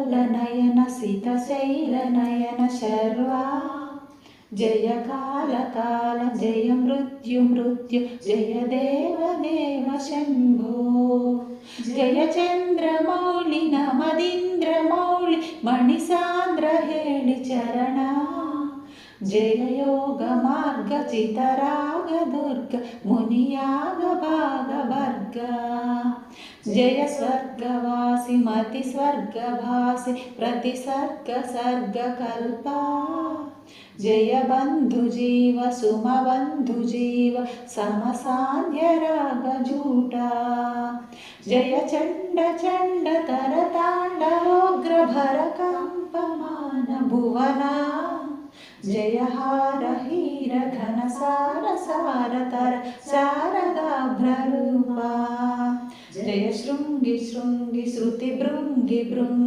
लोलनयन सितशैलनयन शर्वा जय काल काल जय मृत्यु मृत्यु जय देव देव शंभो जय चंद्रमौलि नमदींद्रमौलि मणिसांद्र हेळि चरण जय योग मार्ग चितराग दुर्ग मुनियाग भाग वर्ग जय स्वर्गवासी मति स्वर्गभासी प्रतिसर्ग सर्ग कल्पा जय बंधु जीव सुम बंधु जीव समसान्य राग जूटा जय चंड चंड तर तांडवोग्र भर कंपमान भुवना जय हार हीर घन सार सार तर शारदाभ्ररूपा जय शृंगी शृंगी श्रुति भृंगी भृंगी